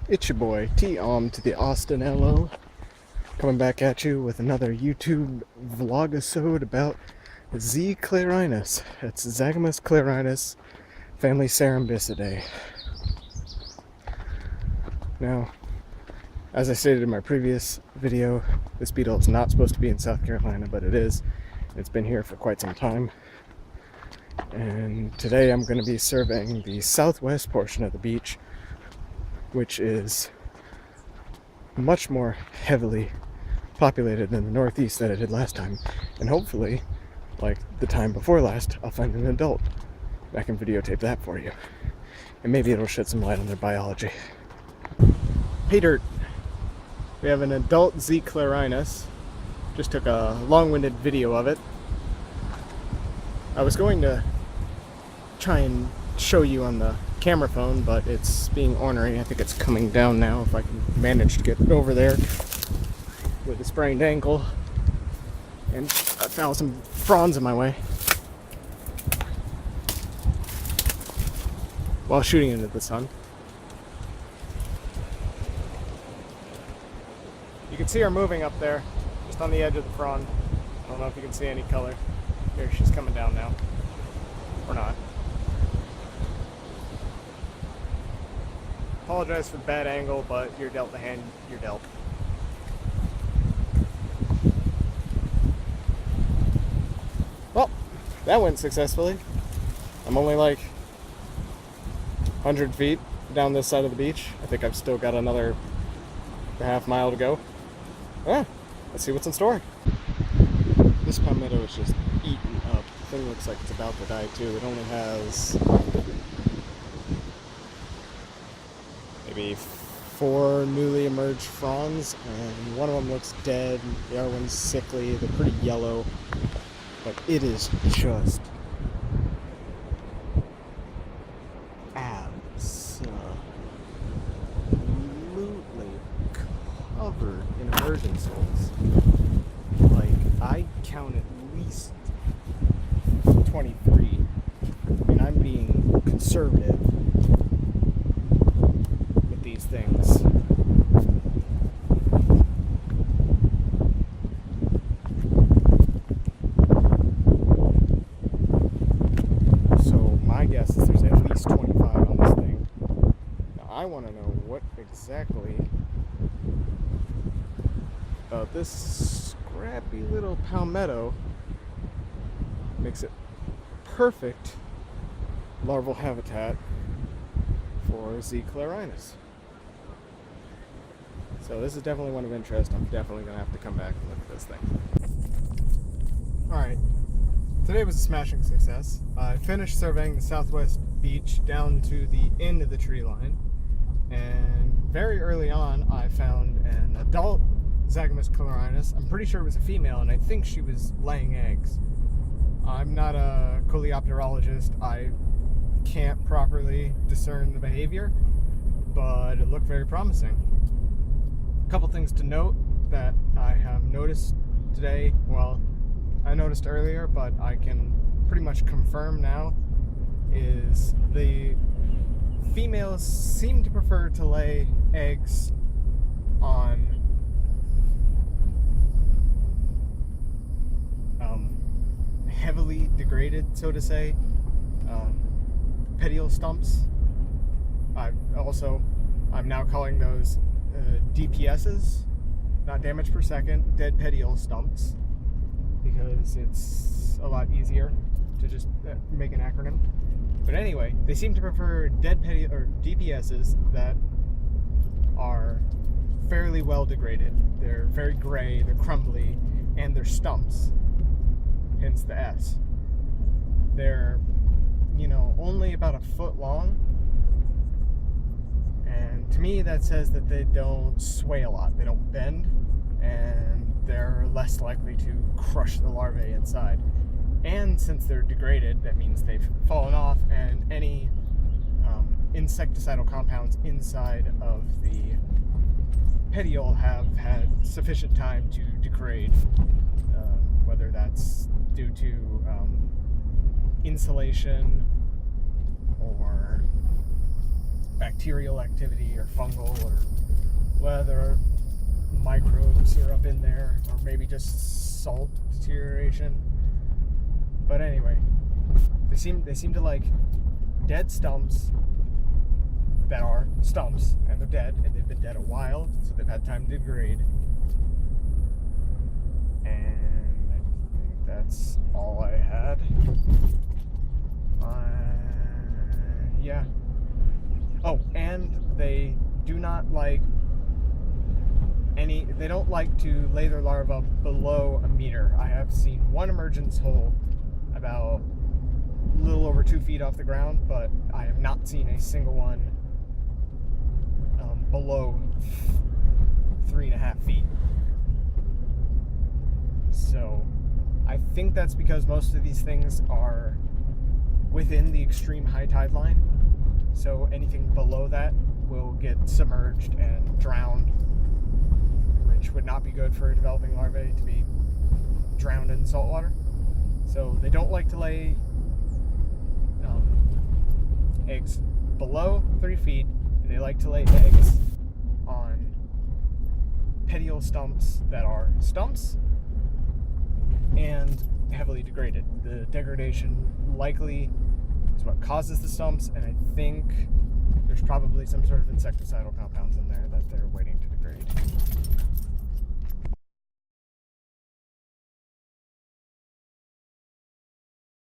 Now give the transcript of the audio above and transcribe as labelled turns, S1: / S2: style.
S1: It's your boy T-Om to the Austin LO, coming back at you with another YouTube vlogisode about Z. clerinus. It's Zagymnus clerinus, family Cerambycidae. Now, as I stated in my previous video, this beetle is not supposed to be in South Carolina, but it is. It's been here for quite some time. And today I'm going to be surveying the southwest portion of the beach, which is much more heavily populated than the northeast that I did last time. And hopefully, like the time before last, I'll find an adult that can videotape that for you. And maybe it'll shed some light on their biology. Hey Dirt! We have an adult Z. clerinus. Just took a long-winded video of it. I was going to try and show you on the camera phone, but it's being ornery. I think it's coming down now if I can manage to get over there with a sprained ankle and 1,000 fronds in my way while shooting into the sun. You can see her moving up there, just on the edge of the frond. I don't know if you can see any color. Here, she's coming down now. Or not. Apologize for the bad angle, but you're dealt the hand you're dealt. Well, that went successfully. I'm only like 100 feet down this side of the beach. I think I've still got another half mile to go. Let's see what's in store. This palmetto is just eaten up. The thing looks like it's about to die too. It only has maybe 4 newly emerged fronds, and one of them looks dead. The other one's sickly. They're pretty yellow, but it is just absolutely covered in emergence holes. Like, I count at least 23, and I'm being conservative with these things. So my guess is there's at least 25 on this thing. Now I want to know what exactly about this scrappy little palmetto makes it perfect larval habitat for Z. clerinus. So this is definitely one of interest. I'm definitely going to have to come back and look at this thing. Alright, today was a smashing success. I finished surveying the southwest beach down to the end of the tree line, and very early on I found an adult Zagymnus clerinus. I'm pretty sure it was a female, and I think she was laying eggs. I'm not a coleopterologist. I can't properly discern the behavior, but it looked very promising. A couple things to note that I have noticed today, well, I noticed earlier, but I can pretty much confirm now, is the females seem to prefer to lay eggs on heavily degraded, so to say, petiole stumps. I'm now calling those DPSs, not damage per second, dead petiole stumps, because it's a lot easier to just make an acronym. But anyway, they seem to prefer dead petiole or DPSs that are fairly well degraded. They're very gray, they're crumbly, and they're stumps. Hence the S. They're, only about a foot long, and to me that says that they don't sway a lot, they don't bend, and they're less likely to crush the larvae inside. And since they're degraded, that means they've fallen off, and any insecticidal compounds inside of the petiole have had sufficient time to degrade, whether that's due to insulation or bacterial activity or fungal, or whether microbes are up in there, or maybe just salt deterioration. But anyway, they seem to like dead stumps that are stumps, and they're dead, and they've been dead a while, so they've had time to degrade. And I think that's all I had. Yeah. Oh, and they do not like they don't like to lay their larvae below a meter. I have seen one emergence hole about a little over 2 feet off the ground, but I have not seen a single one below 3.5 feet. So I think that's because most of these things are within the extreme high tide line. So anything below that will get submerged and drowned, which would not be good for a developing larvae to be drowned in salt water. So they don't like to lay eggs below 3 feet, and they like to lay eggs on petiole stumps that are stumps and heavily degraded. The degradation likely is what causes the stumps, and I think there's probably some sort of insecticidal compounds in there that they're waiting to degrade.